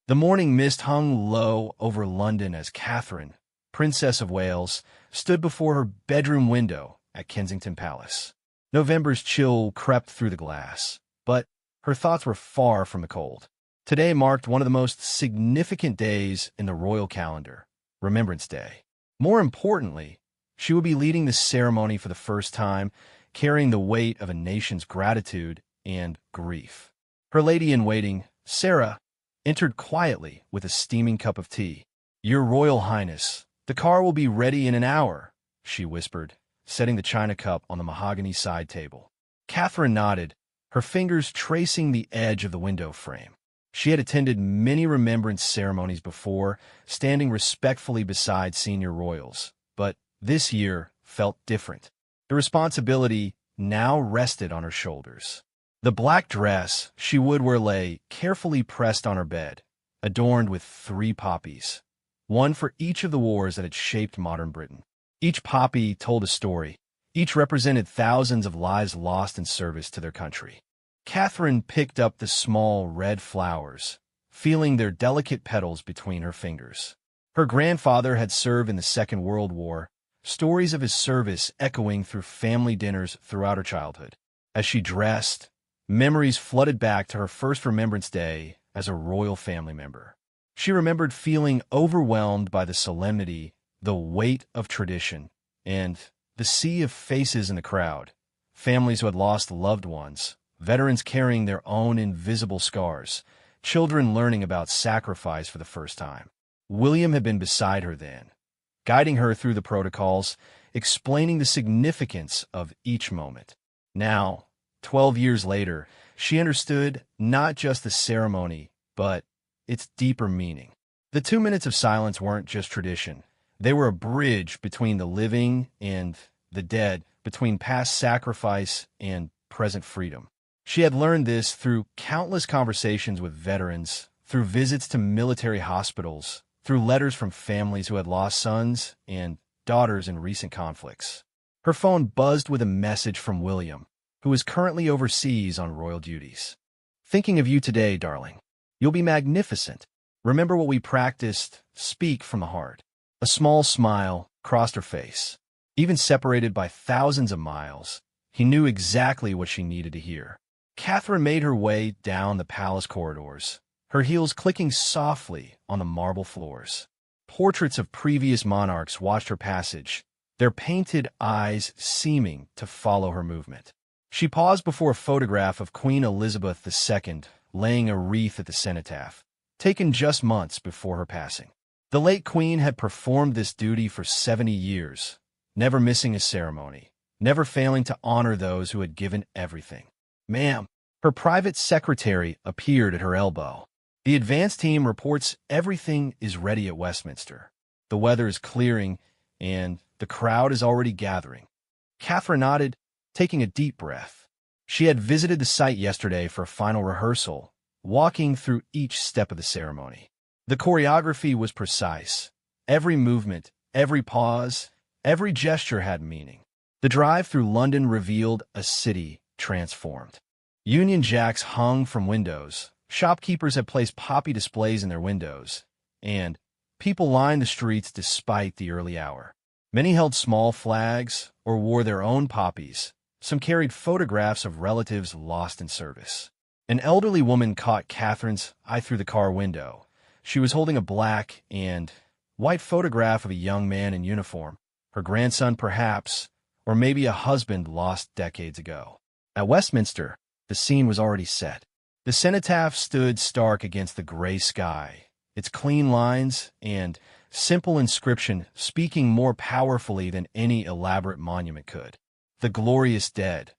The morning mist hung low over London as Catherine, Princess of Wales, stood before her bedroom window at Kensington Palace. November's chill crept through the glass, but her thoughts were far from the cold. Today marked one of the most significant days in the royal calendar, Remembrance Day. More importantly, she would be leading the ceremony for the first time, carrying the weight of a nation's gratitude and grief. Her lady-in-waiting, Sarah, entered quietly with a steaming cup of tea. "Your Royal Highness, the car will be ready in an hour," she whispered, setting the china cup on the mahogany side table. Catherine nodded, her fingers tracing the edge of the window frame. She had attended many remembrance ceremonies before, standing respectfully beside senior royals, but this year felt different. The responsibility now rested on her shoulders. The black dress she would wear lay carefully pressed on her bed, adorned with 3 poppies, one for each of the wars that had shaped modern Britain. Each poppy told a story. Each represented thousands of lives lost in service to their country. Catherine picked up the small red flowers, feeling their delicate petals between her fingers. Her grandfather had served in the Second World War, stories of his service echoing through family dinners throughout her childhood. As she dressed, memories flooded back to her first Remembrance Day as a royal family member. She remembered feeling overwhelmed by the solemnity, the weight of tradition, and the sea of faces in the crowd. Families who had lost loved ones, veterans carrying their own invisible scars, children learning about sacrifice for the first time. William had been beside her then, guiding her through the protocols, explaining the significance of each moment. Now, 12 years later, she understood not just the ceremony, but its deeper meaning. The 2 minutes of silence weren't just tradition. They were a bridge between the living and the dead, between past sacrifice and present freedom. She had learned this through countless conversations with veterans, through visits to military hospitals, through letters from families who had lost sons and daughters in recent conflicts. Her phone buzzed with a message from William, who is currently overseas on royal duties. "Thinking of you today, darling. You'll be magnificent. Remember what we practiced, speak from the heart." A small smile crossed her face. Even separated by thousands of miles, he knew exactly what she needed to hear. Catherine made her way down the palace corridors, her heels clicking softly on the marble floors. Portraits of previous monarchs watched her passage, their painted eyes seeming to follow her movement. She paused before a photograph of Queen Elizabeth II laying a wreath at the cenotaph, taken just months before her passing. The late queen had performed this duty for 70 years, never missing a ceremony, never failing to honor those who had given everything. "Ma'am." Her private secretary appeared at her elbow. "The advance team reports everything is ready at Westminster. The weather is clearing, and the crowd is already gathering." Catherine nodded, taking a deep breath. She had visited the site yesterday for a final rehearsal, walking through each step of the ceremony. The choreography was precise. Every movement, every pause, every gesture had meaning. The drive through London revealed a city transformed. Union Jacks hung from windows, shopkeepers had placed poppy displays in their windows, and people lined the streets despite the early hour. Many held small flags or wore their own poppies. Some carried photographs of relatives lost in service. An elderly woman caught Catherine's eye through the car window. She was holding a black and white photograph of a young man in uniform, her grandson perhaps, or maybe a husband lost decades ago. At Westminster, the scene was already set. The cenotaph stood stark against the gray sky, its clean lines and simple inscription speaking more powerfully than any elaborate monument could. "The glorious dead."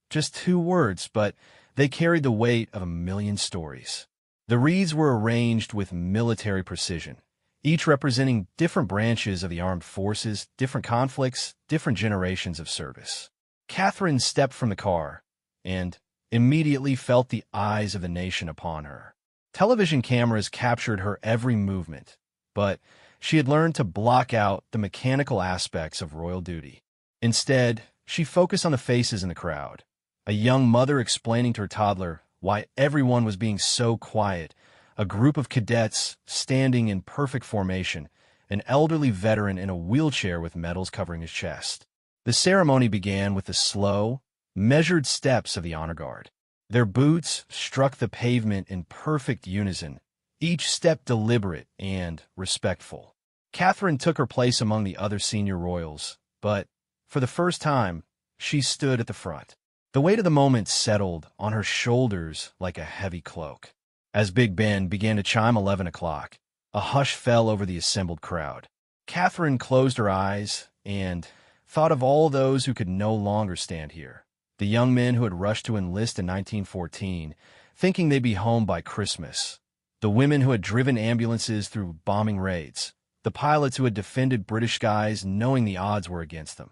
Just 2 words, but they carried the weight of a million stories. The wreaths were arranged with military precision, each representing different branches of the armed forces, different conflicts, different generations of service. Catherine stepped from the car and immediately felt the eyes of the nation upon her. Television cameras captured her every movement, but she had learned to block out the mechanical aspects of royal duty. Instead, she focused on the faces in the crowd. A young mother explaining to her toddler why everyone was being so quiet, a group of cadets standing in perfect formation, an elderly veteran in a wheelchair with medals covering his chest. The ceremony began with the slow, measured steps of the honor guard. Their boots struck the pavement in perfect unison, each step deliberate and respectful. Catherine took her place among the other senior royals, but, for the first time, she stood at the front. The weight of the moment settled on her shoulders like a heavy cloak. As Big Ben began to chime 11 o'clock, a hush fell over the assembled crowd. Catherine closed her eyes and thought of all those who could no longer stand here. The young men who had rushed to enlist in 1914, thinking they'd be home by Christmas. The women who had driven ambulances through bombing raids. The pilots who had defended British skies knowing the odds were against them.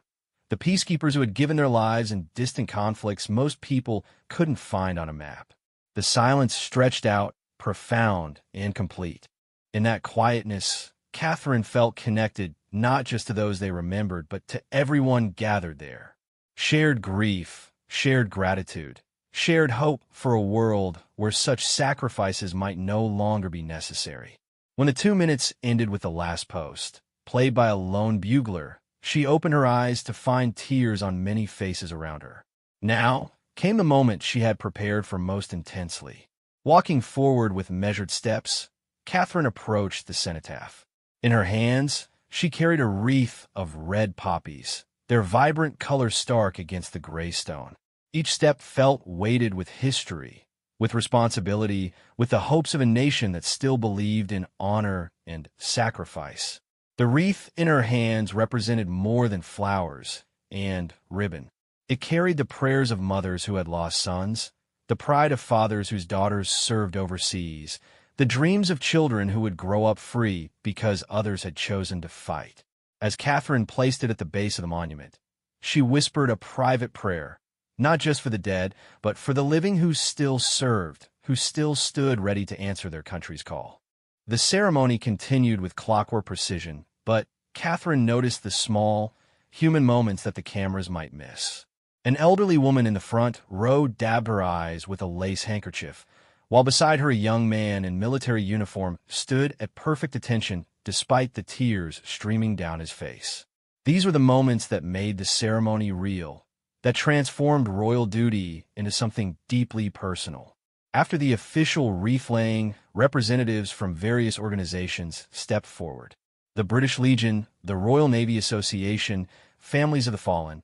The peacekeepers who had given their lives in distant conflicts most people couldn't find on a map. The silence stretched out, profound and complete. In that quietness, Catherine felt connected not just to those they remembered, but to everyone gathered there. Shared grief, shared gratitude, shared hope for a world where such sacrifices might no longer be necessary. When the 2 minutes ended with the last post, played by a lone bugler, she opened her eyes to find tears on many faces around her. Now came the moment she had prepared for most intensely. Walking forward with measured steps, Catherine approached the cenotaph. In her hands, she carried a wreath of red poppies, their vibrant color stark against the gray stone. Each step felt weighted with history, with responsibility, with the hopes of a nation that still believed in honor and sacrifice. The wreath in her hands represented more than flowers and ribbon. It carried the prayers of mothers who had lost sons, the pride of fathers whose daughters served overseas, the dreams of children who would grow up free because others had chosen to fight. As Catherine placed it at the base of the monument, she whispered a private prayer, not just for the dead, but for the living who still served, who still stood ready to answer their country's call. The ceremony continued with clockwork precision, but Catherine noticed the small, human moments that the cameras might miss. An elderly woman in the front row dabbed her eyes with a lace handkerchief, while beside her a young man in military uniform stood at perfect attention despite the tears streaming down his face. These were the moments that made the ceremony real, that transformed royal duty into something deeply personal. After the official wreath-laying, representatives from various organizations stepped forward. The British Legion, the Royal Navy Association, Families of the Fallen,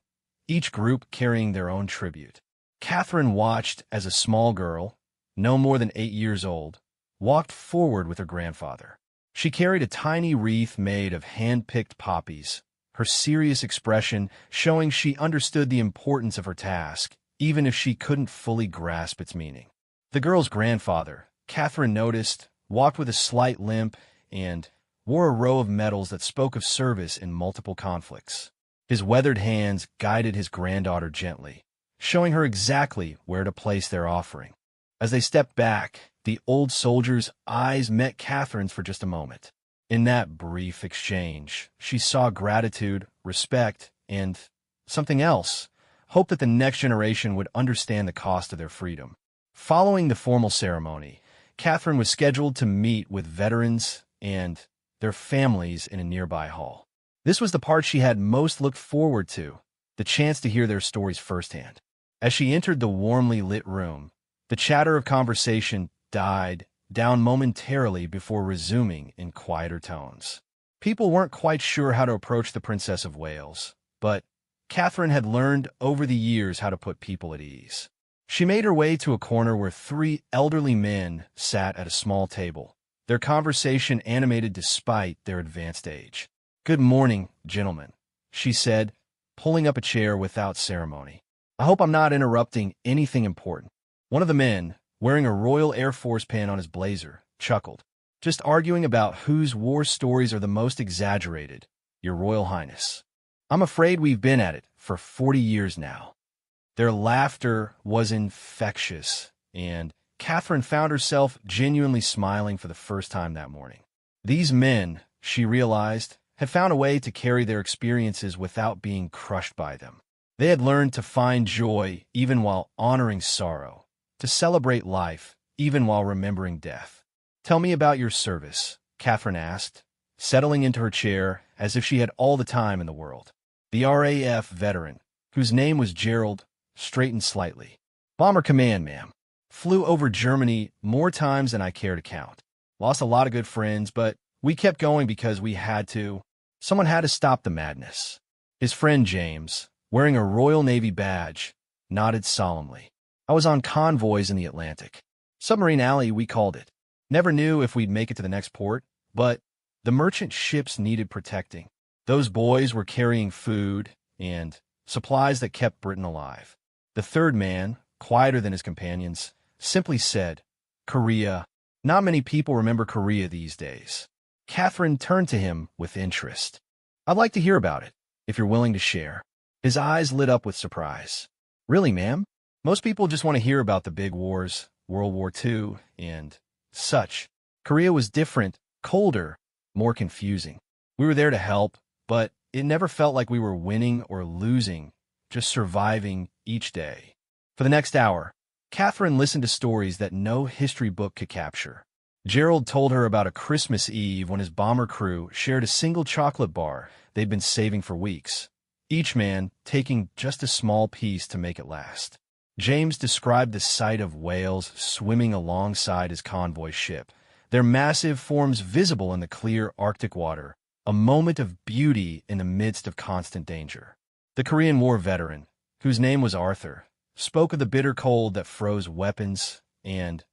each group carrying their own tribute. Catherine watched as a small girl, no more than 8 years old, walked forward with her grandfather. She carried a tiny wreath made of hand-picked poppies, her serious expression showing she understood the importance of her task, even if she couldn't fully grasp its meaning. The girl's grandfather, Catherine noticed, walked with a slight limp and wore a row of medals that spoke of service in multiple conflicts. His weathered hands guided his granddaughter gently, showing her exactly where to place their offering. As they stepped back, the old soldier's eyes met Catherine's for just a moment. In that brief exchange, she saw gratitude, respect, and something else, hope that the next generation would understand the cost of their freedom. Following the formal ceremony, Catherine was scheduled to meet with veterans and their families in a nearby hall. This was the part she had most looked forward to, the chance to hear their stories firsthand. As she entered the warmly lit room, the chatter of conversation died down momentarily before resuming in quieter tones. People weren't quite sure how to approach the Princess of Wales, but Catherine had learned over the years how to put people at ease. She made her way to a corner where 3 elderly men sat at a small table, their conversation animated despite their advanced age. "Good morning, gentlemen," she said, pulling up a chair without ceremony. "I hope I'm not interrupting anything important." One of the men, wearing a Royal Air Force pin on his blazer, chuckled. "Just arguing about whose war stories are the most exaggerated, Your Royal Highness. I'm afraid we've been at it for 40 years now." Their laughter was infectious, and Catherine found herself genuinely smiling for the first time that morning. These men, she realized, had found a way to carry their experiences without being crushed by them. They had learned to find joy even while honoring sorrow, to celebrate life even while remembering death. Tell me about your service, Catherine asked, settling into her chair as if she had all the time in the world. The RAF veteran, whose name was Gerald, straightened slightly. Bomber Command, ma'am. Flew over Germany more times than I care to count. Lost a lot of good friends, but we kept going because we had to. Someone had to stop the madness. His friend James, wearing a Royal Navy badge, nodded solemnly. I was on convoys in the Atlantic. Submarine Alley, we called it. Never knew if we'd make it to the next port, but the merchant ships needed protecting. Those boys were carrying food and supplies that kept Britain alive. The third man, quieter than his companions, simply said, Korea. Not many people remember Korea these days. Catherine turned to him with interest. I'd like to hear about it, if you're willing to share. His eyes lit up with surprise. Really, ma'am? Most people just want to hear about the big wars, World War II, and such. Korea was different, colder, more confusing. We were there to help, but it never felt like we were winning or losing, just surviving each day. For the next hour, Catherine listened to stories that no history book could capture. Gerald told her about a Christmas Eve when his bomber crew shared a single chocolate bar they'd been saving for weeks, each man taking just a small piece to make it last. James described the sight of whales swimming alongside his convoy ship, their massive forms visible in the clear Arctic water, a moment of beauty in the midst of constant danger. The Korean War veteran, whose name was Arthur, spoke of the bitter cold that froze weapons and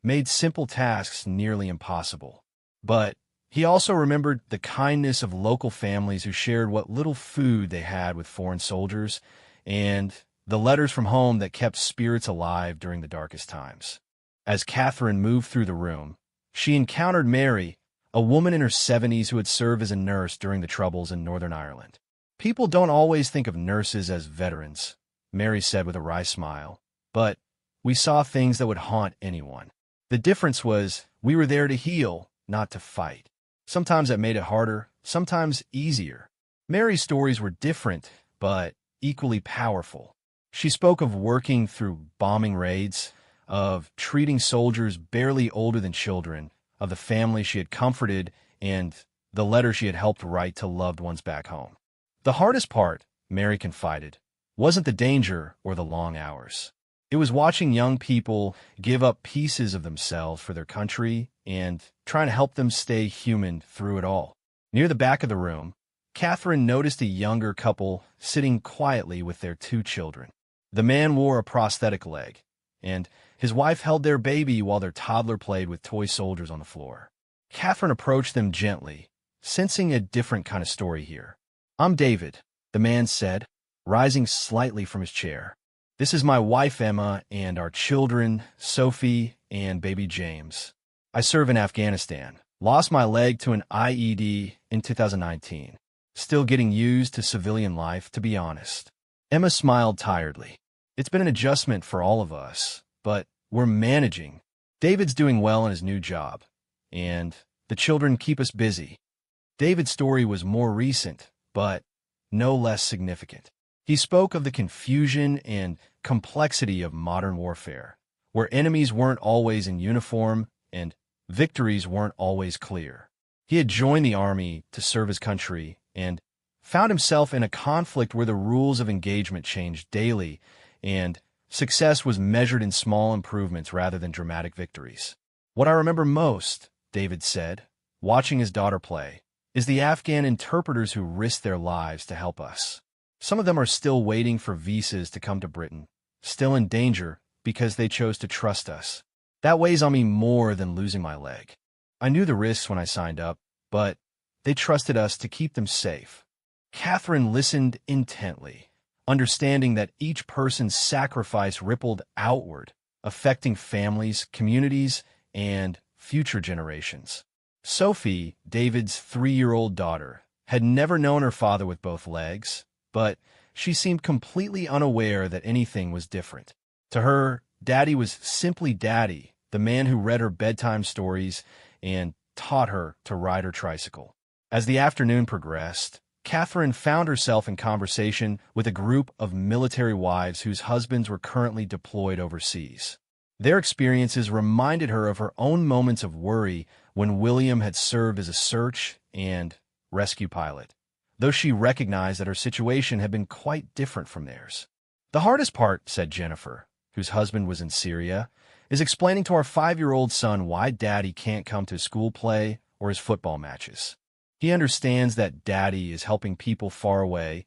made simple tasks nearly impossible. But he also remembered the kindness of local families who shared what little food they had with foreign soldiers and the letters from home that kept spirits alive during the darkest times. As Catherine moved through the room, she encountered Mary, a woman in her 70s who had served as a nurse during the Troubles in Northern Ireland. People don't always think of nurses as veterans, Mary said with a wry smile, but we saw things that would haunt anyone. The difference was we were there to heal, not to fight. Sometimes that made it harder, sometimes easier. Mary's stories were different, but equally powerful. She spoke of working through bombing raids, of treating soldiers barely older than children, of the family she had comforted, and the letters she had helped write to loved ones back home. The hardest part, Mary confided, wasn't the danger or the long hours. It was watching young people give up pieces of themselves for their country and trying to help them stay human through it all. Near the back of the room, Catherine noticed a younger couple sitting quietly with their 2 children. The man wore a prosthetic leg, and his wife held their baby while their toddler played with toy soldiers on the floor. Catherine approached them gently, sensing a different kind of story here. I'm David, the man said, rising slightly from his chair. This is my wife Emma and our children, Sophie and baby James. I serve in Afghanistan. Lost my leg to an IED in 2019. Still getting used to civilian life, to be honest. Emma smiled tiredly. It's been an adjustment for all of us, but we're managing. David's doing well in his new job, and the children keep us busy. David's story was more recent, but no less significant. He spoke of the confusion and complexity of modern warfare, where enemies weren't always in uniform and victories weren't always clear. He had joined the army to serve his country and found himself in a conflict where the rules of engagement changed daily and success was measured in small improvements rather than dramatic victories. What I remember most, David said, watching his daughter play, is the Afghan interpreters who risked their lives to help us. Some of them are still waiting for visas to come to Britain, still in danger because they chose to trust us. That weighs on me more than losing my leg. I knew the risks when I signed up, but they trusted us to keep them safe. Catherine listened intently, understanding that each person's sacrifice rippled outward, affecting families, communities, and future generations. Sophie, David's 3-year-old daughter, had never known her father with both legs, but she seemed completely unaware that anything was different. To her, Daddy was simply Daddy, the man who read her bedtime stories and taught her to ride her tricycle. As the afternoon progressed, Catherine found herself in conversation with a group of military wives whose husbands were currently deployed overseas. Their experiences reminded her of her own moments of worry when William had served as a search and rescue pilot, though she recognized that her situation had been quite different from theirs. "The hardest part," said Jennifer, whose husband was in Syria, "is explaining to our 5-year-old son why Daddy can't come to school play or his football matches. He understands that Daddy is helping people far away,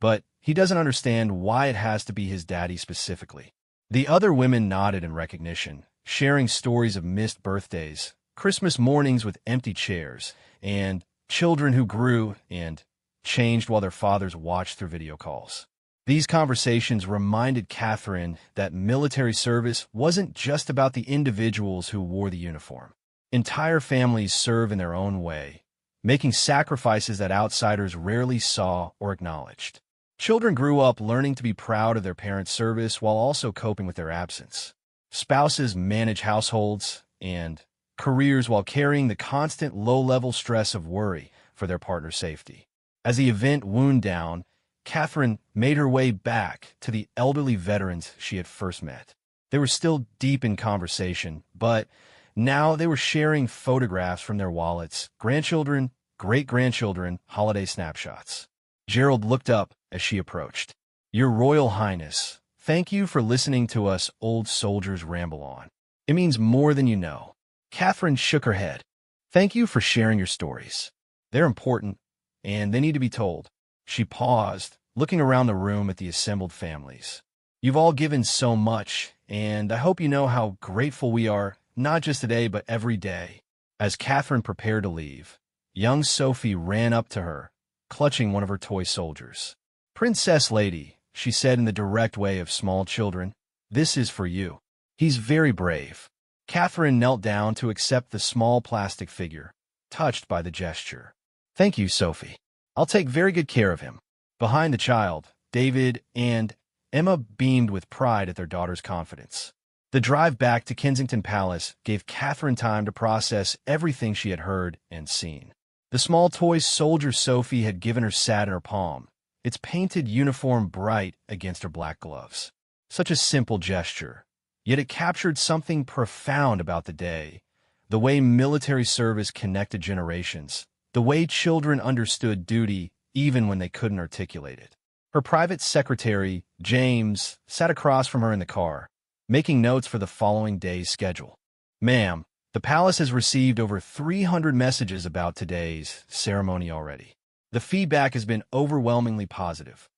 but he doesn't understand why it has to be his daddy specifically." The other women nodded in recognition, sharing stories of missed birthdays, Christmas mornings with empty chairs, and children who grew and changed while their fathers watched through video calls. These conversations reminded Catherine that military service wasn't just about the individuals who wore the uniform. Entire families serve in their own way, making sacrifices that outsiders rarely saw or acknowledged. Children grew up learning to be proud of their parents' service while also coping with their absence. Spouses manage households and careers while carrying the constant low-level stress of worry for their partner's safety. As the event wound down, Catherine made her way back to the elderly veterans she had first met. They were still deep in conversation, but now they were sharing photographs from their wallets, grandchildren, great-grandchildren, holiday snapshots. Gerald looked up as she approached. "Your Royal Highness, thank you for listening to us old soldiers ramble on. It means more than you know." Catherine shook her head. "Thank you for sharing your stories. They're important, and they need to be told." She paused, looking around the room at the assembled families. "You've all given so much, and I hope you know how grateful we are, not just today, but every day." As Catherine prepared to leave, young Sophie ran up to her, clutching one of her toy soldiers. "Princess Lady," she said in the direct way of small children, "this is for you. He's very brave." Catherine knelt down to accept the small plastic figure, touched by the gesture. "Thank you, Sophie. I'll take very good care of him." Behind the child, David and Emma beamed with pride at their daughter's confidence. The drive back to Kensington Palace gave Catherine time to process everything she had heard and seen. The small toy soldier Sophie had given her sat in her palm, its painted uniform bright against her black gloves. Such a simple gesture, yet it captured something profound about the day, the way military service connected generations, the way children understood duty even when they couldn't articulate it. Her private secretary, James, sat across from her in the car, making notes for the following day's schedule. "Ma'am, the palace has received over 300 messages about today's ceremony already. The feedback has been overwhelmingly positive."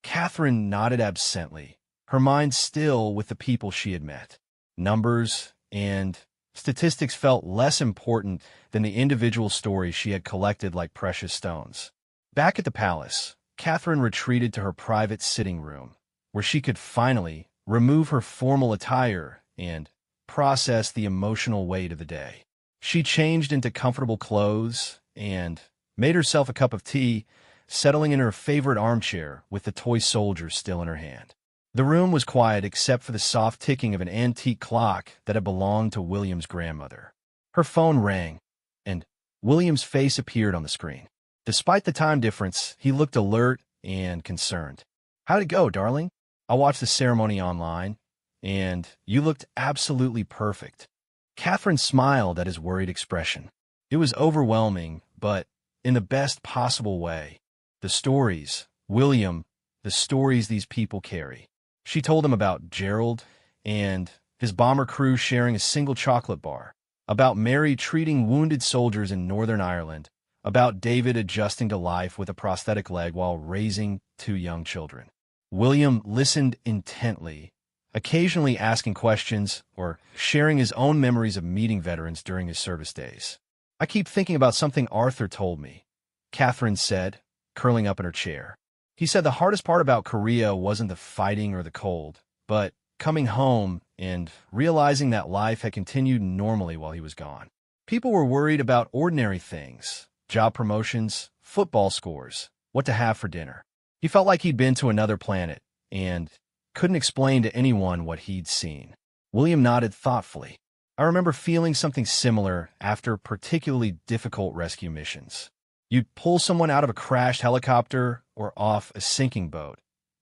Catherine nodded absently, her mind still with the people she had met. Numbers and statistics felt less important than the individual stories she had collected like precious stones. Back at the palace, Catherine retreated to her private sitting room, where she could finally remove her formal attire and process the emotional weight of the day. She changed into comfortable clothes and made herself a cup of tea, settling in her favorite armchair with the toy soldier still in her hand. The room was quiet except for the soft ticking of an antique clock that had belonged to William's grandmother. Her phone rang, and William's face appeared on the screen. Despite the time difference, he looked alert and concerned. "How'd it go, darling? I watched the ceremony online, and you looked absolutely perfect." Catherine smiled at his worried expression. "It was overwhelming, but in the best possible way. The stories, William, the stories these people carry." She told him about Gerald and his bomber crew sharing a single chocolate bar, about Mary treating wounded soldiers in Northern Ireland, about David adjusting to life with a prosthetic leg while raising 2 young children. William listened intently, occasionally asking questions or sharing his own memories of meeting veterans during his service days. "I keep thinking about something Arthur told me," Catherine said, curling up in her chair. "He said the hardest part about Korea wasn't the fighting or the cold, but coming home and realizing that life had continued normally while he was gone. People were worried about ordinary things, job promotions, football scores, what to have for dinner. He felt like he'd been to another planet and couldn't explain to anyone what he'd seen." William nodded thoughtfully. "I remember feeling something similar after particularly difficult rescue missions. You'd pull someone out of a crashed helicopter or off a sinking boat,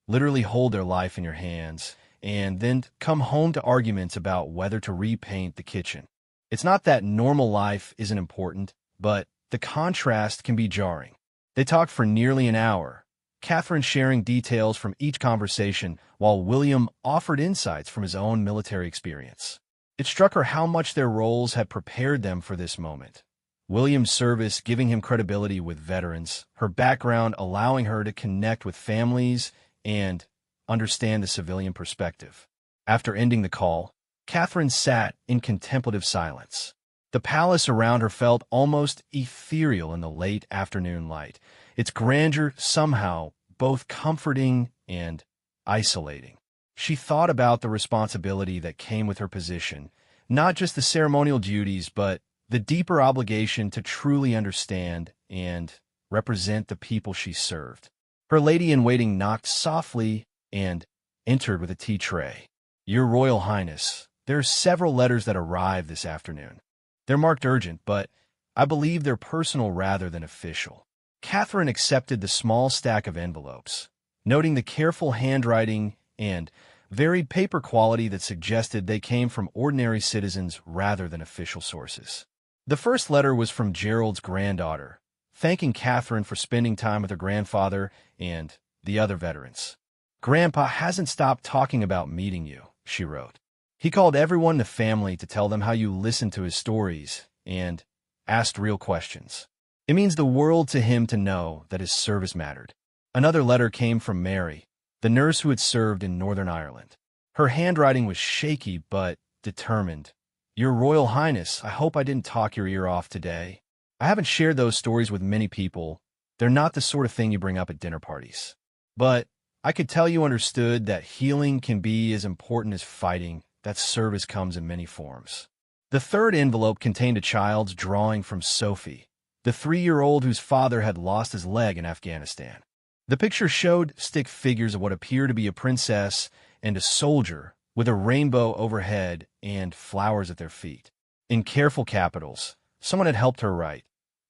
literally hold their life in your hands, and then come home to arguments about whether to repaint the kitchen. It's not that normal life isn't important, but the contrast can be jarring. They talked for nearly an hour, Catherine sharing details from each conversation while William offered insights from his own military experience. It struck her how much their roles had prepared them for this moment. William's service giving him credibility with veterans, her background allowing her to connect with families and understand the civilian perspective. After ending the call, Catherine sat in contemplative silence. The palace around her felt almost ethereal in the late afternoon light, its grandeur somehow both comforting and isolating. She thought about the responsibility that came with her position, not just the ceremonial duties, but the deeper obligation to truly understand and represent the people she served. Her lady-in-waiting knocked softly and entered with a tea tray. "Your Royal Highness, there are several letters that arrived this afternoon. They're marked urgent, but I believe they're personal rather than official." Catherine accepted the small stack of envelopes, noting the careful handwriting and varied paper quality that suggested they came from ordinary citizens rather than official sources. The first letter was from Gerald's granddaughter, thanking Catherine for spending time with her grandfather and the other veterans. "Grandpa hasn't stopped talking about meeting you," she wrote. "He called everyone in the family to tell them how you listened to his stories and asked real questions. It means the world to him to know that his service mattered." Another letter came from Mary, the nurse who had served in Northern Ireland. Her handwriting was shaky but determined. "Your Royal Highness, I hope I didn't talk your ear off today. I haven't shared those stories with many people. They're not the sort of thing you bring up at dinner parties. But I could tell you understood that healing can be as important as fighting, that service comes in many forms." The third envelope contained a child's drawing from Sophie, the 3-year-old whose father had lost his leg in Afghanistan. The picture showed stick figures of what appeared to be a princess and a soldier, with a rainbow overhead and flowers at their feet. In careful capitals, someone had helped her write,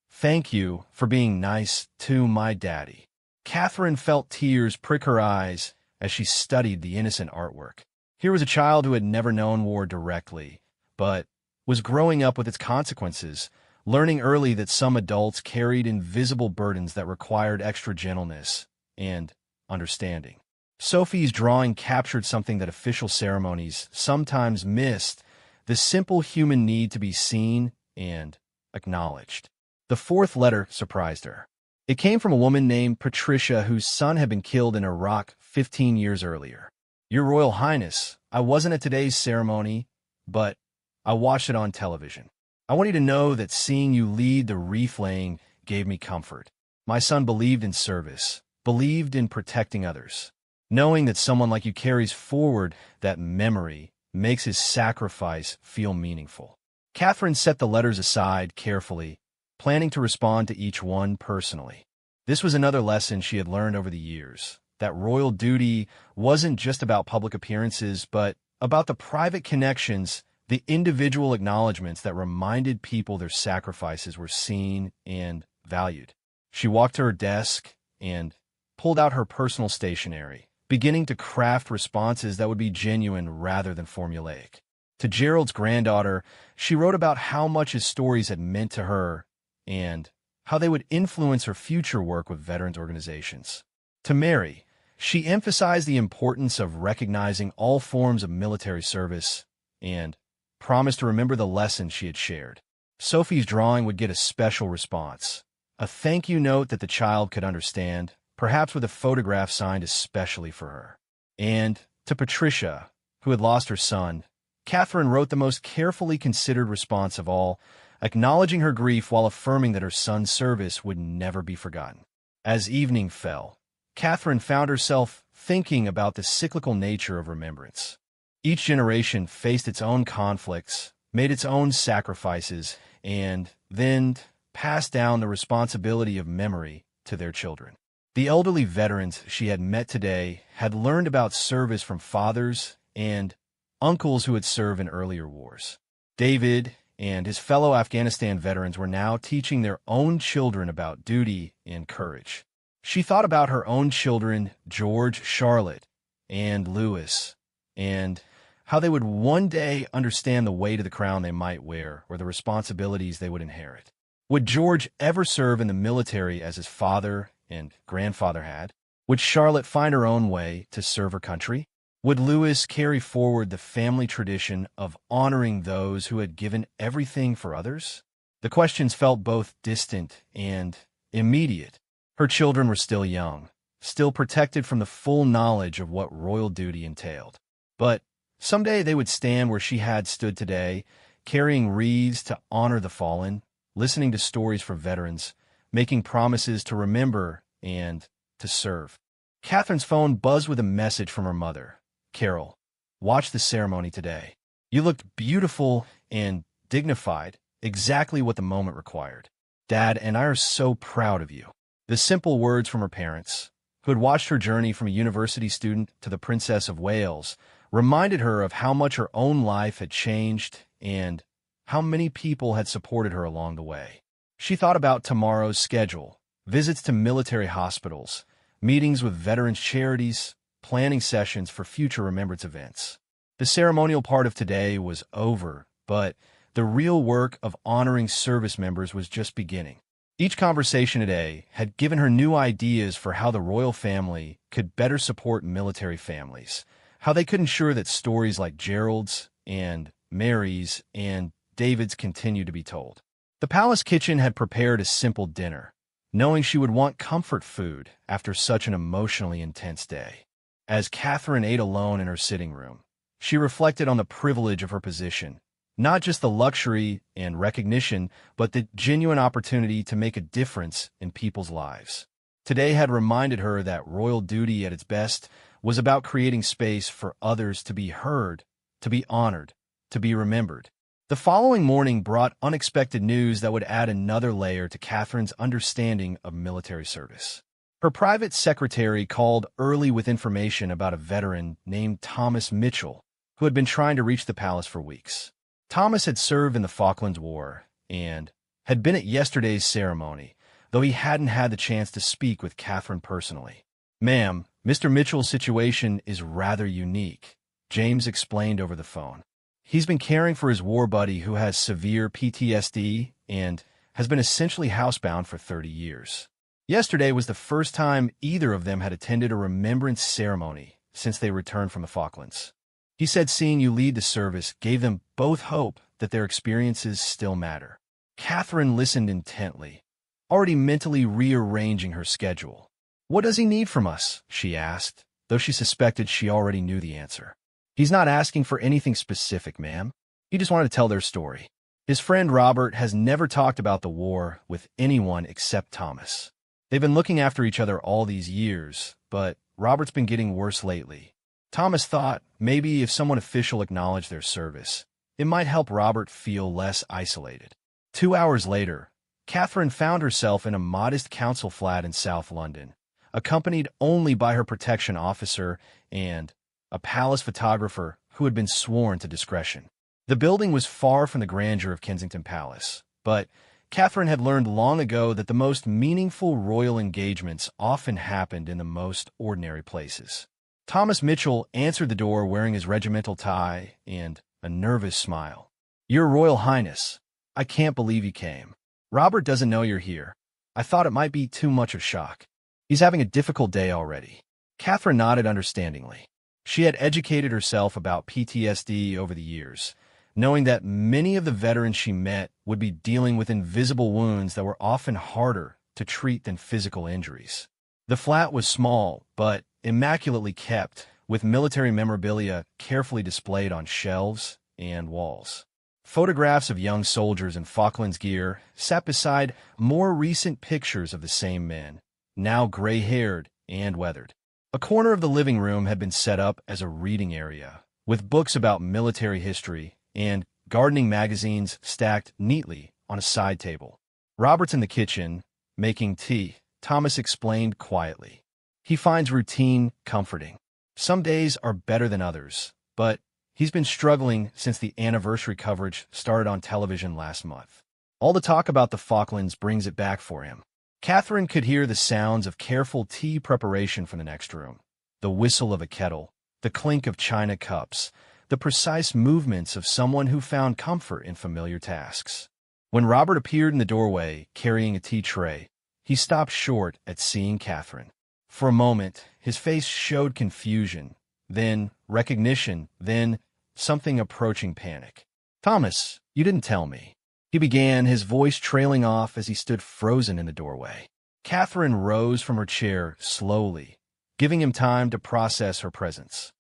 "Thank you for being nice to my daddy." Catherine felt tears prick her eyes as she studied the innocent artwork. Here was a child who had never known war directly, but was growing up with its consequences, learning early that some adults carried invisible burdens that required extra gentleness and understanding. Sophie's drawing captured something that official ceremonies sometimes missed: the simple human need to be seen and acknowledged. The fourth letter surprised her. It came from a woman named Patricia whose son had been killed in Iraq 15 years earlier. "Your Royal Highness, I wasn't at today's ceremony, but I watched it on television. I want you to know that seeing you lead the wreath-laying gave me comfort. My son believed in service, believed in protecting others. Knowing that someone like you carries forward that memory makes his sacrifice feel meaningful." Catherine set the letters aside carefully, planning to respond to each one personally. This was another lesson she had learned over the years, that royal duty wasn't just about public appearances, but about the private connections, the individual acknowledgments that reminded people their sacrifices were seen and valued. She walked to her desk and pulled out her personal stationery, beginning to craft responses that would be genuine rather than formulaic. To Gerald's granddaughter, she wrote about how much his stories had meant to her and how they would influence her future work with veterans organizations. To Mary, she emphasized the importance of recognizing all forms of military service and promised to remember the lessons she had shared. Sophie's drawing would get a special response, a thank you note that the child could understand, perhaps with a photograph signed especially for her. And to Patricia, who had lost her son, Catherine wrote the most carefully considered response of all, acknowledging her grief while affirming that her son's service would never be forgotten. As evening fell, Catherine found herself thinking about the cyclical nature of remembrance. Each generation faced its own conflicts, made its own sacrifices, and then passed down the responsibility of memory to their children. The elderly veterans she had met today had learned about service from fathers and uncles who had served in earlier wars. David and his fellow Afghanistan veterans were now teaching their own children about duty and courage. She thought about her own children, George, Charlotte, and Louis, and how they would one day understand the weight of the crown they might wear or the responsibilities they would inherit. Would George ever serve in the military as his father and grandfather had? Would Charlotte find her own way to serve her country? Would Louis carry forward the family tradition of honoring those who had given everything for others? The questions felt both distant and immediate. Her children were still young, still protected from the full knowledge of what royal duty entailed. But someday they would stand where she had stood today, carrying wreaths to honor the fallen, listening to stories from veterans, making promises to remember and to serve. Catherine's phone buzzed with a message from her mother. "Carol, watch the ceremony today. You looked beautiful and dignified, exactly what the moment required. Dad and I are so proud of you." The simple words from her parents, who had watched her journey from a university student to the Princess of Wales, reminded her of how much her own life had changed and how many people had supported her along the way. She thought about tomorrow's schedule, visits to military hospitals, meetings with veterans' charities, planning sessions for future remembrance events. The ceremonial part of today was over, but the real work of honoring service members was just beginning. Each conversation today had given her new ideas for how the royal family could better support military families, how they could ensure that stories like Gerald's and Mary's and David's continued to be told. The palace kitchen had prepared a simple dinner, knowing she would want comfort food after such an emotionally intense day. As Catherine ate alone in her sitting room, she reflected on the privilege of her position, not just the luxury and recognition, but the genuine opportunity to make a difference in people's lives. Today had reminded her that royal duty at its best was about creating space for others to be heard, to be honored, to be remembered. The following morning brought unexpected news that would add another layer to Catherine's understanding of military service. Her private secretary called early with information about a veteran named Thomas Mitchell, who had been trying to reach the palace for weeks. Thomas had served in the Falklands War and had been at yesterday's ceremony, though he hadn't had the chance to speak with Catherine personally. "Ma'am, Mr. Mitchell's situation is rather unique," James explained over the phone. "He's been caring for his war buddy who has severe PTSD and has been essentially housebound for 30 years. Yesterday was the first time either of them had attended a remembrance ceremony since they returned from the Falklands. He said seeing you lead the service gave them both hope that their experiences still matter." Catherine listened intently, already mentally rearranging her schedule. "What does he need from us?" she asked, though she suspected she already knew the answer. "He's not asking for anything specific, ma'am. He just wanted to tell their story. His friend Robert has never talked about the war with anyone except Thomas. They've been looking after each other all these years, but Robert's been getting worse lately. Thomas thought maybe if someone official acknowledged their service, it might help Robert feel less isolated." 2 hours later, Catherine found herself in a modest council flat in South London, accompanied only by her protection officer and a palace photographer who had been sworn to discretion. The building was far from the grandeur of Kensington Palace, but Catherine had learned long ago that the most meaningful royal engagements often happened in the most ordinary places. Thomas Mitchell answered the door wearing his regimental tie and a nervous smile. "Your Royal Highness, I can't believe you came. Robert doesn't know you're here. I thought it might be too much of a shock. He's having a difficult day already." Catherine nodded understandingly. She had educated herself about PTSD over the years, knowing that many of the veterans she met would be dealing with invisible wounds that were often harder to treat than physical injuries. The flat was small, but immaculately kept, with military memorabilia carefully displayed on shelves and walls. Photographs of young soldiers in Falklands gear sat beside more recent pictures of the same men, now gray-haired and weathered. A corner of the living room had been set up as a reading area, with books about military history and gardening magazines stacked neatly on a side table. "Robert's in the kitchen, making tea," Thomas explained quietly. "He finds routine comforting. Some days are better than others, but he's been struggling since the anniversary coverage started on television last month. All the talk about the Falklands brings it back for him." Catherine could hear the sounds of careful tea preparation from the next room, the whistle of a kettle, the clink of china cups, the precise movements of someone who found comfort in familiar tasks. When Robert appeared in the doorway, carrying a tea tray, he stopped short at seeing Catherine. For a moment, his face showed confusion, then recognition, then something approaching panic. "Thomas, you didn't tell me," he began, his voice trailing off as he stood frozen in the doorway. Catherine rose from her chair slowly, giving him time to process her presence.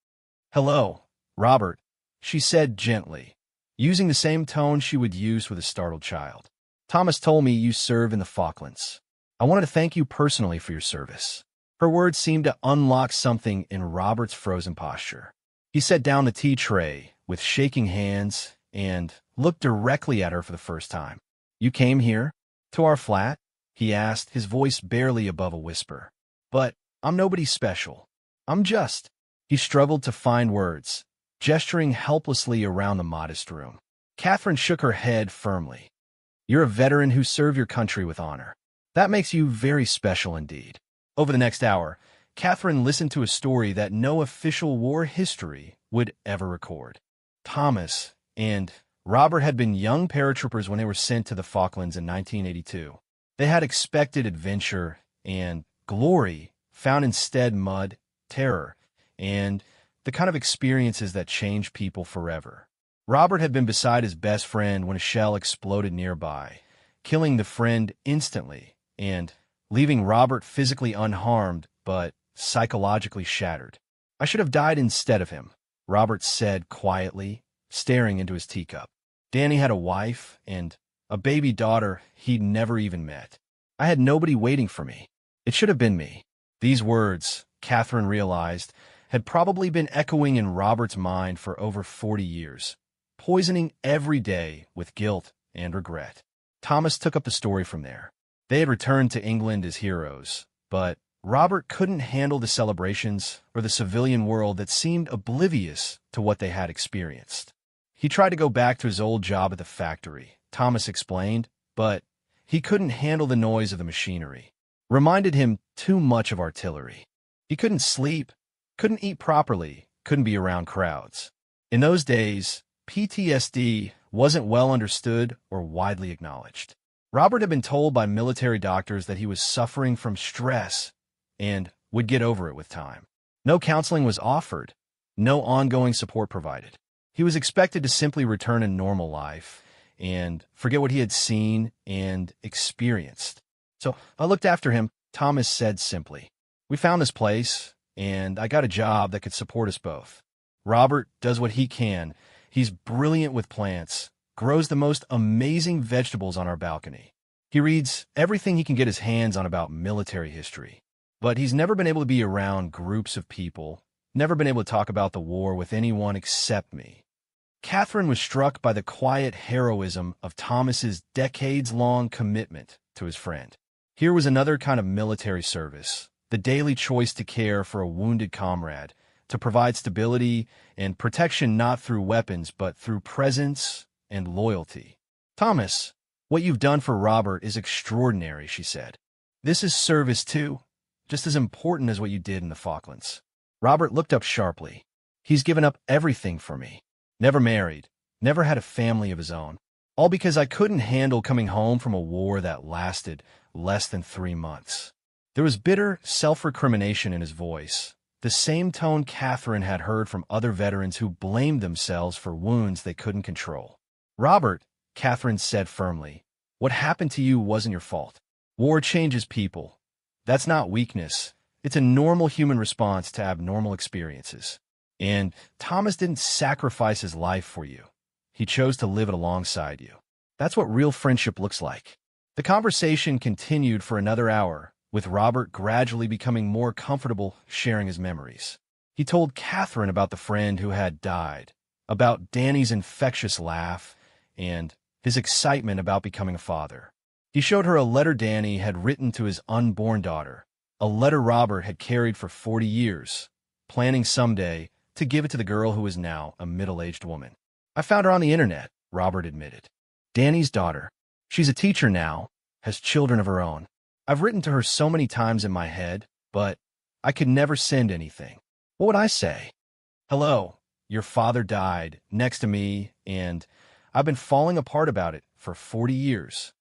"Hello, Robert," she said gently, using the same tone she would use with a startled child. "Thomas told me you serve in the Falklands. I wanted to thank you personally for your service." Her words seemed to unlock something in Robert's frozen posture. He set down the tea tray with shaking hands and looked directly at her for the first time. "You came here? To our flat?" he asked, his voice barely above a whisper. "But I'm nobody special. I'm just—" He struggled to find words, gesturing helplessly around the modest room. Catherine shook her head firmly. "You're a veteran who served your country with honor. That makes you very special indeed." Over the next hour, Catherine listened to a story that no official war history would ever record. Thomas and Robert had been young paratroopers when they were sent to the Falklands in 1982. They had expected adventure and glory, found instead mud, terror, and the kind of experiences that change people forever. Robert had been beside his best friend when a shell exploded nearby, killing the friend instantly and leaving Robert physically unharmed but psychologically shattered. "I should have died instead of him," Robert said quietly, staring into his teacup. Danny had a wife and a baby daughter he'd never even met. I had nobody waiting for me. It should have been me. These words, Catherine realized, had probably been echoing in Robert's mind for over 40 years, poisoning every day with guilt and regret. Thomas took up the story from there. They had returned to England as heroes, but Robert couldn't handle the celebrations or the civilian world that seemed oblivious to what they had experienced. He tried to go back to his old job at the factory, Thomas explained, but he couldn't handle the noise of the machinery. Reminded him too much of artillery. He couldn't sleep, couldn't eat properly, couldn't be around crowds. In those days, PTSD wasn't well understood or widely acknowledged. Robert had been told by military doctors that he was suffering from stress and would get over it with time. No counseling was offered, no ongoing support provided. He was expected to simply return to normal life and forget what he had seen and experienced. "So I looked after him," Thomas said simply. "We found this place, and I got a job that could support us both. Robert does what he can. He's brilliant with plants, grows the most amazing vegetables on our balcony. He reads everything he can get his hands on about military history. But he's never been able to be around groups of people, never been able to talk about the war with anyone except me." Catherine was struck by the quiet heroism of Thomas's decades-long commitment to his friend. Here was another kind of military service, the daily choice to care for a wounded comrade, to provide stability and protection not through weapons but through presence and loyalty. "Thomas, what you've done for Robert is extraordinary," she said. "This is service too, just as important as what you did in the Falklands." Robert looked up sharply. "He's given up everything for me. Never married, never had a family of his own. All because I couldn't handle coming home from a war that lasted less than 3 months." There was bitter self-recrimination in his voice, the same tone Catherine had heard from other veterans who blamed themselves for wounds they couldn't control. "Robert," Catherine said firmly, "what happened to you wasn't your fault. War changes people. That's not weakness. It's a normal human response to abnormal experiences. And Thomas didn't sacrifice his life for you. He chose to live it alongside you. That's what real friendship looks like." The conversation continued for another hour, with Robert gradually becoming more comfortable sharing his memories. He told Catherine about the friend who had died, about Danny's infectious laugh, and his excitement about becoming a father. He showed her a letter Danny had written to his unborn daughter, a letter Robert had carried for 40 years, planning someday to give it to the girl who was now a middle-aged woman. "I found her on the internet," Robert admitted. "Danny's daughter. She's a teacher now, has children of her own. I've written to her so many times in my head, but I could never send anything. What would I say?" Hello, your father died next to me, and I've been falling apart about it for 40 years.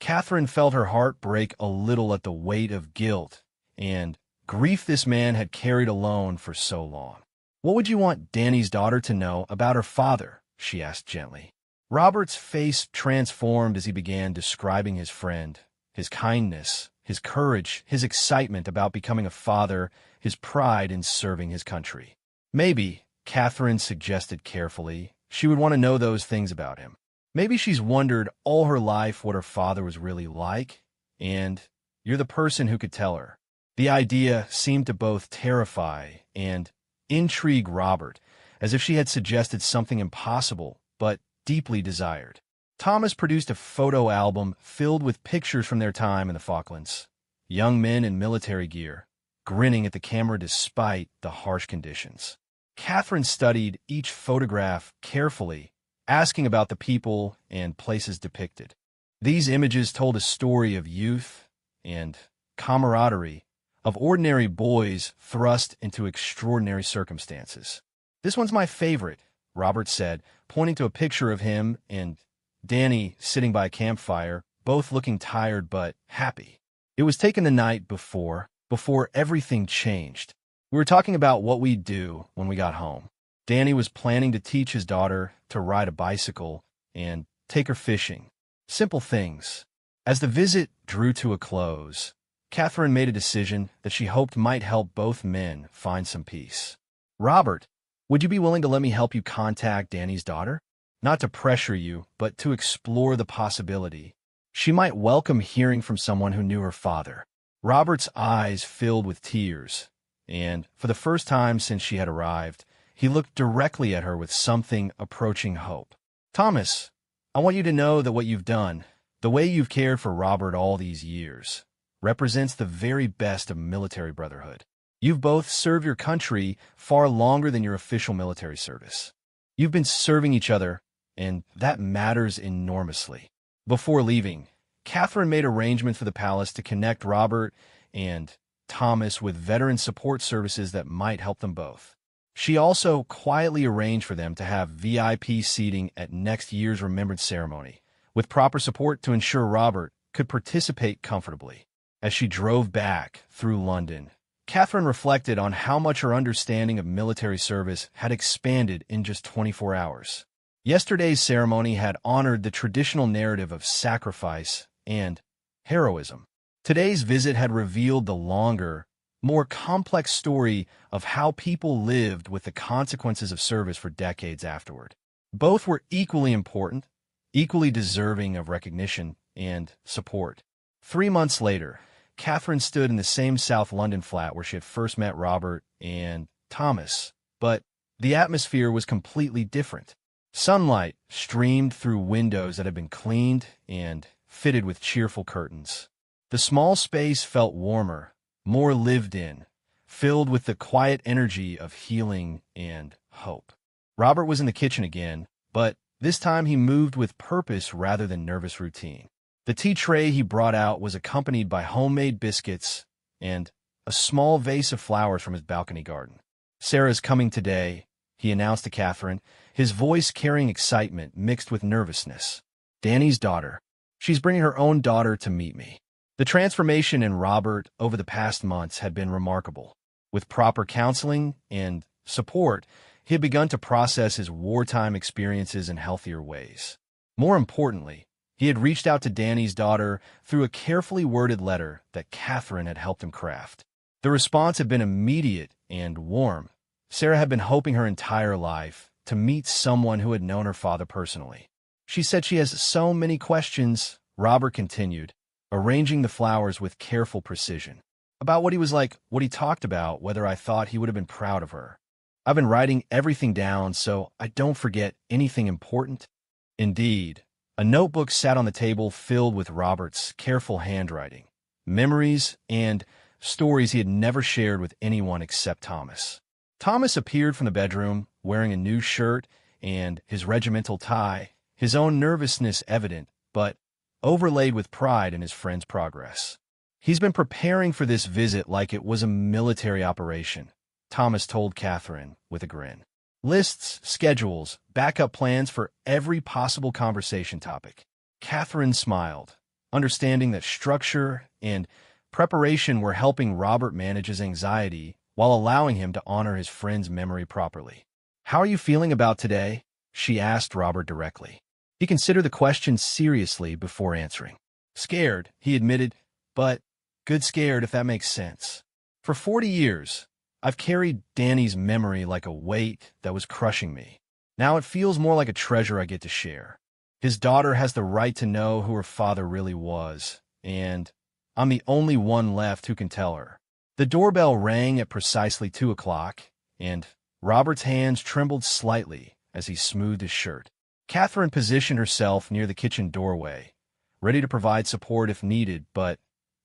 Catherine felt her heart break a little at the weight of guilt and grief this man had carried alone for so long. What would you want Danny's daughter to know about her father? She asked gently. Robert's face transformed as he began describing his friend, his kindness, his courage, his excitement about becoming a father, his pride in serving his country. Maybe, Catherine suggested carefully, she would want to know those things about him. Maybe she's wondered all her life what her father was really like, and you're the person who could tell her. The idea seemed to both terrify and intrigue Robert, as if she had suggested something impossible, but deeply desired. Thomas produced a photo album filled with pictures from their time in the Falklands. Young men in military gear, grinning at the camera despite the harsh conditions. Catherine studied each photograph carefully, asking about the people and places depicted. These images told a story of youth and camaraderie, of ordinary boys thrust into extraordinary circumstances. "This one's my favorite," Robert said, pointing to a picture of him and Danny sitting by a campfire, both looking tired but happy. It was taken the night before everything changed. We were talking about what we'd do when we got home. Danny was planning to teach his daughter to ride a bicycle and take her fishing. Simple things. As the visit drew to a close, Catherine made a decision that she hoped might help both men find some peace. "Robert, would you be willing to let me help you contact Danny's daughter? Not to pressure you, but to explore the possibility. She might welcome hearing from someone who knew her father." Robert's eyes filled with tears, and for the first time since she had arrived, he looked directly at her with something approaching hope. "Thomas, I want you to know that what you've done, the way you've cared for Robert all these years, represents the very best of military brotherhood. You've both served your country far longer than your official military service. You've been serving each other, and that matters enormously." Before leaving, Catherine made arrangements for the palace to connect Robert and Thomas with veteran support services that might help them both. She also quietly arranged for them to have VIP seating at next year's Remembrance ceremony, with proper support to ensure Robert could participate comfortably. As she drove back through London, Catherine reflected on how much her understanding of military service had expanded in just 24 hours. Yesterday's ceremony had honored the traditional narrative of sacrifice and heroism. Today's visit had revealed the longer, more complex story of how people lived with the consequences of service for decades afterward. Both were equally important, equally deserving of recognition and support. 3 months later, Catherine stood in the same South London flat where she had first met Robert and Thomas, but the atmosphere was completely different. Sunlight streamed through windows that had been cleaned and fitted with cheerful curtains. The small space felt warmer, more lived in, filled with the quiet energy of healing and hope. Robert was in the kitchen again, but this time he moved with purpose rather than nervous routine. The tea tray he brought out was accompanied by homemade biscuits and a small vase of flowers from his balcony garden. "Sarah's coming today," he announced to Catherine, his voice carrying excitement mixed with nervousness. "Danny's daughter. She's bringing her own daughter to meet me." The transformation in Robert over the past months had been remarkable. With proper counseling and support, he had begun to process his wartime experiences in healthier ways. More importantly, he had reached out to Danny's daughter through a carefully worded letter that Catherine had helped him craft. The response had been immediate and warm. Sarah had been hoping her entire life to meet someone who had known her father personally. "She said she has so many questions," Robert continued, arranging the flowers with careful precision. "About what he was like, what he talked about, whether I thought he would have been proud of her. I've been writing everything down so I don't forget anything important." Indeed, a notebook sat on the table filled with Robert's careful handwriting, memories, and stories he had never shared with anyone except Thomas. Thomas appeared from the bedroom, wearing a new shirt and his regimental tie, his own nervousness evident, but overlaid with pride in his friend's progress. "He's been preparing for this visit like it was a military operation," Thomas told Catherine with a grin. Lists, schedules, backup plans for every possible conversation topic. Catherine smiled, understanding that structure and preparation were helping Robert manage his anxiety while allowing him to honor his friend's memory properly. "How are you feeling about today?" she asked Robert directly. He considered the question seriously before answering. "Scared," he admitted, "but good scared if that makes sense. For 40 years, I've carried Danny's memory like a weight that was crushing me. Now it feels more like a treasure I get to share. His daughter has the right to know who her father really was, and I'm the only one left who can tell her." The doorbell rang at precisely 2 o'clock, and Robert's hands trembled slightly as he smoothed his shirt. Catherine positioned herself near the kitchen doorway, ready to provide support if needed, but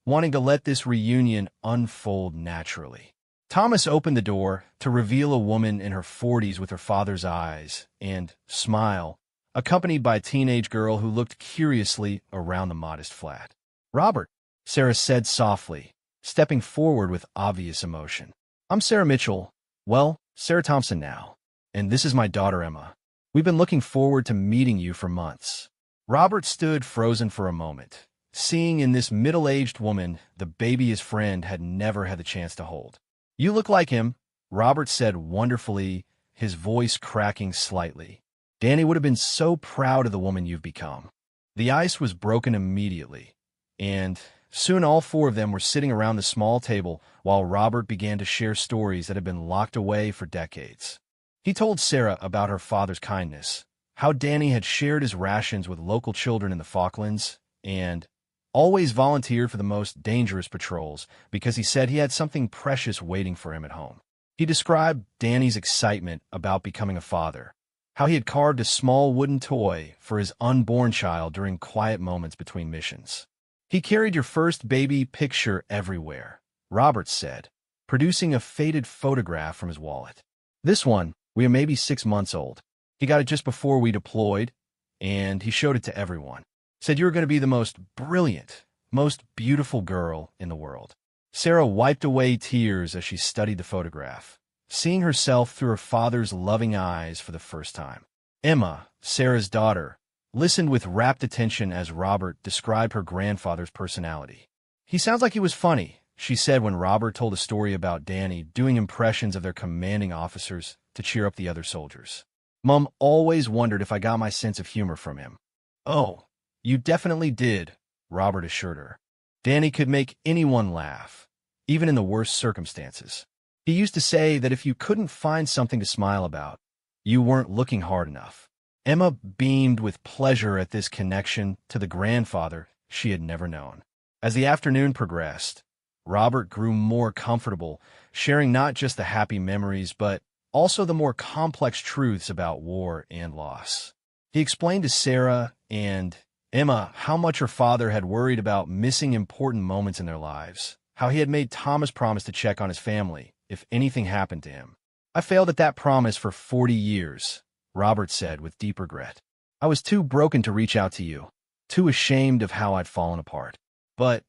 wanting to let this reunion unfold naturally. Thomas opened the door to reveal a woman in her 40s with her father's eyes and smile, accompanied by a teenage girl who looked curiously around the modest flat. "Robert," Sarah said softly, stepping forward with obvious emotion. "I'm Sarah Mitchell. Well, Sarah Thompson now. And this is my daughter, Emma. We've been looking forward to meeting you for months." Robert stood frozen for a moment, seeing in this middle-aged woman the baby his friend had never had the chance to hold. "You look like him," Robert said wonderfully, his voice cracking slightly. "Danny would have been so proud of the woman you've become." The ice was broken immediately, and soon all four of them were sitting around the small table while Robert began to share stories that had been locked away for decades. He told Sarah about her father's kindness, how Danny had shared his rations with local children in the Falklands, and always volunteered for the most dangerous patrols because he said he had something precious waiting for him at home. He described Danny's excitement about becoming a father, how he had carved a small wooden toy for his unborn child during quiet moments between missions. "He carried your first baby picture everywhere," Robert said, producing a faded photograph from his wallet. "This one, we are maybe 6 months old. He got it just before we deployed, and he showed it to everyone. Said you were going to be the most brilliant, most beautiful girl in the world." Sarah wiped away tears as she studied the photograph, seeing herself through her father's loving eyes for the first time. Emma, Sarah's daughter, listened with rapt attention as Robert described her grandfather's personality. "He sounds like he was funny," she said when Robert told a story about Danny doing impressions of their commanding officers to cheer up the other soldiers. "Mom always wondered if I got my sense of humor from him." "Oh, you definitely did," Robert assured her. "Danny could make anyone laugh, even in the worst circumstances. He used to say that if you couldn't find something to smile about, you weren't looking hard enough." Emma beamed with pleasure at this connection to the grandfather she had never known. As the afternoon progressed, Robert grew more comfortable, sharing not just the happy memories, but also the more complex truths about war and loss. He explained to Sarah and Emma how much her father had worried about missing important moments in their lives, how he had made Thomas promise to check on his family if anything happened to him. "I failed at that promise for 40 years, Robert said with deep regret. "I was too broken to reach out to you, too ashamed of how I'd fallen apart. But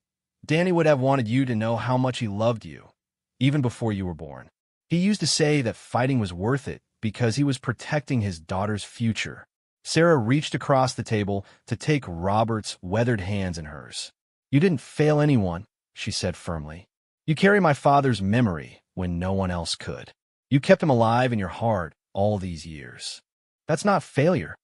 Danny would have wanted you to know how much he loved you, even before you were born. He used to say that fighting was worth it because he was protecting his daughter's future." Sarah reached across the table to take Robert's weathered hands in hers. "You didn't fail anyone," she said firmly. "You carry my father's memory when no one else could. You kept him alive in your heart all these years. That's not failure.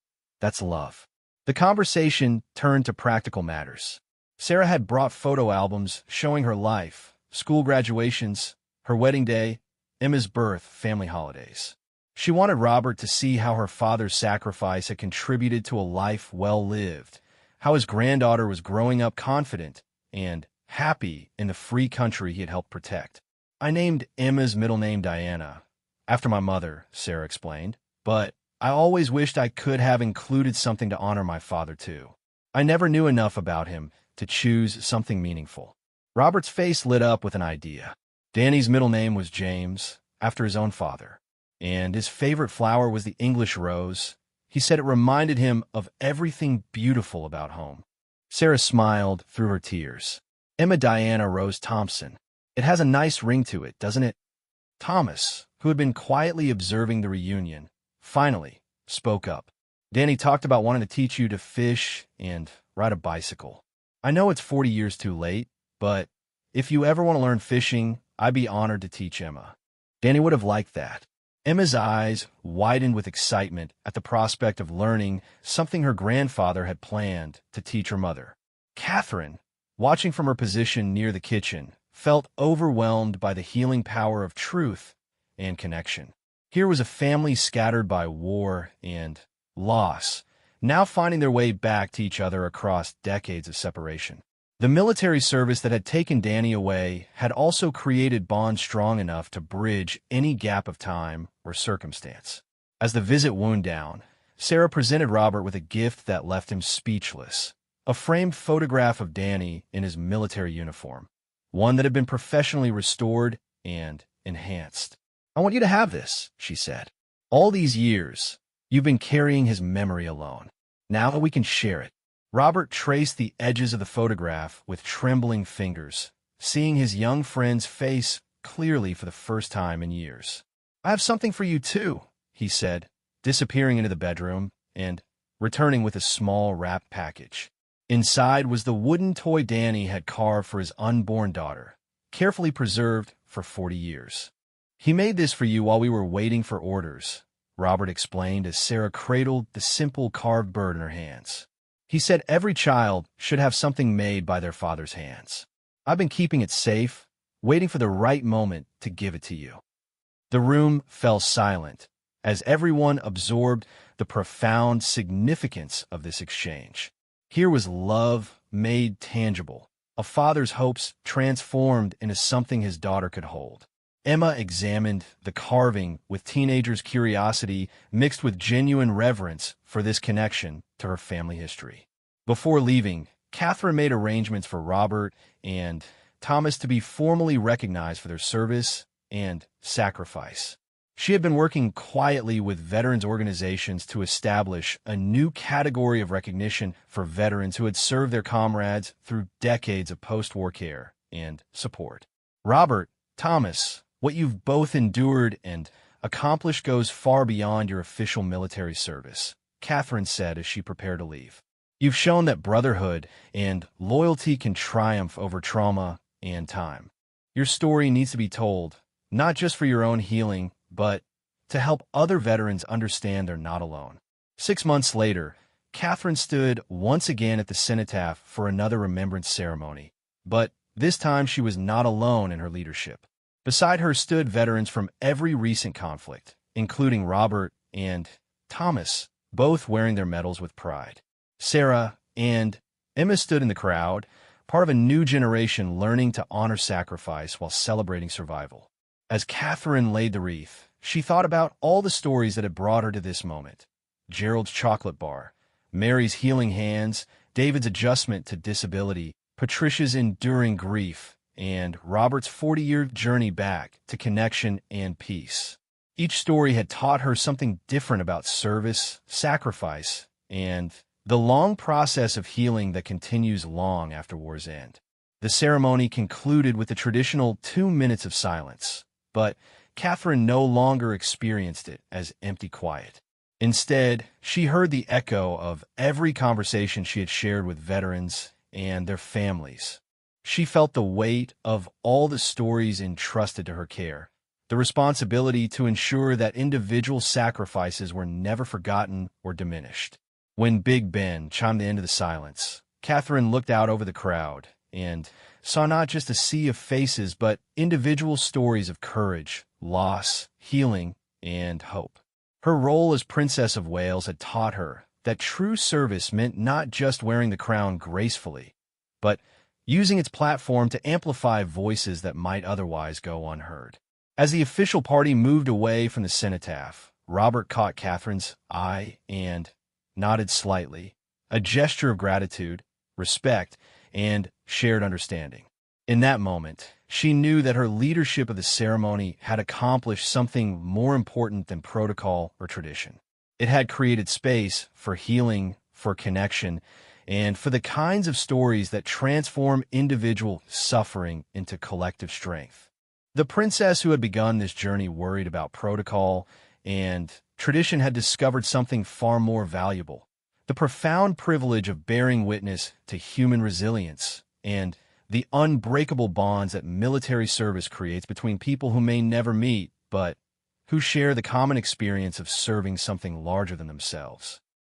That's love." The conversation turned to practical matters. Sarah had brought photo albums showing her life, school graduations, her wedding day, Emma's birth, family holidays. She wanted Robert to see how her father's sacrifice had contributed to a life well lived, how his granddaughter was growing up confident and happy in the free country he had helped protect. "I named Emma's middle name Diana, after my mother," Sarah explained, "but I always wished I could have included something to honor my father, too. I never knew enough about him to choose something meaningful." Robert's face lit up with an idea. Danny's middle name was James, after his own father, and his favorite flower was the English rose. He said it reminded him of everything beautiful about home. Sarah smiled through her tears. "Emma Diana Rose Thompson. It has a nice ring to it, doesn't it?" Thomas, who had been quietly observing the reunion, finally spoke up. Danny talked about wanting to teach you to fish and ride a bicycle. I know it's 40 years too late, but if you ever want to learn fishing, I'd be honored to teach Emma. Danny would have liked that. Emma's eyes widened with excitement at the prospect of learning something her grandfather had planned to teach her mother. Catherine, watching from her position near the kitchen, felt overwhelmed by the healing power of truth and connection. Here was a family scattered by war and loss, now finding their way back to each other across decades of separation. The military service that had taken Danny away had also created bonds strong enough to bridge any gap of time or circumstance. As the visit wound down, Sarah presented Robert with a gift that left him speechless, a framed photograph of Danny in his military uniform, one that had been professionally restored and enhanced. "I want you to have this," she said. "All these years, you've been carrying his memory alone. Now we can share it." Robert traced the edges of the photograph with trembling fingers, seeing his young friend's face clearly for the first time in years. "I have something for you, too," he said, disappearing into the bedroom and returning with a small wrapped package. Inside was the wooden toy Danny had carved for his unborn daughter, carefully preserved for 40 years. "He made this for you while we were waiting for orders," Robert explained as Sarah cradled the simple carved bird in her hands. "He said every child should have something made by their father's hands. I've been keeping it safe, waiting for the right moment to give it to you." The room fell silent as everyone absorbed the profound significance of this exchange. Here was love made tangible, a father's hopes transformed into something his daughter could hold. Emma examined the carving with teenager's curiosity mixed with genuine reverence for this connection to her family history. Before leaving, Catherine made arrangements for Robert and Thomas to be formally recognized for their service and sacrifice. She had been working quietly with veterans organizations to establish a new category of recognition for veterans who had served their comrades through decades of post-war care and support. "Robert, Thomas, what you've both endured and accomplished goes far beyond your official military service," Catherine said as she prepared to leave. "You've shown that brotherhood and loyalty can triumph over trauma and time. Your story needs to be told, not just for your own healing, but to help other veterans understand they're not alone." 6 months later, Catherine stood once again at the cenotaph for another remembrance ceremony, but this time she was not alone in her leadership. Beside her stood veterans from every recent conflict, including Robert and Thomas, both wearing their medals with pride. Sarah and Emma stood in the crowd, part of a new generation learning to honor sacrifice while celebrating survival. As Catherine laid the wreath, she thought about all the stories that had brought her to this moment. Gerald's chocolate bar, Mary's healing hands, David's adjustment to disability, Patricia's enduring grief, and Robert's 40-year journey back to connection and peace. Each story had taught her something different about service, sacrifice, and the long process of healing that continues long after war's end. The ceremony concluded with the traditional 2 minutes of silence, but Catherine no longer experienced it as empty quiet. Instead, she heard the echo of every conversation she had shared with veterans and their families. She felt the weight of all the stories entrusted to her care, the responsibility to ensure that individual sacrifices were never forgotten or diminished. When Big Ben chimed the end of the silence, Catherine looked out over the crowd and saw not just a sea of faces, but individual stories of courage, loss, healing, and hope. Her role as Princess of Wales had taught her that true service meant not just wearing the crown gracefully, but using its platform to amplify voices that might otherwise go unheard. As the official party moved away from the cenotaph, Robert caught Catherine's eye and nodded slightly, a gesture of gratitude, respect, and shared understanding. In that moment, she knew that her leadership of the ceremony had accomplished something more important than protocol or tradition. It had created space for healing, for connection, and for the kinds of stories that transform individual suffering into collective strength. The princess who had begun this journey worried about protocol and tradition had discovered something far more valuable: the profound privilege of bearing witness to human resilience and the unbreakable bonds that military service creates between people who may never meet, but who share the common experience of serving something larger than themselves.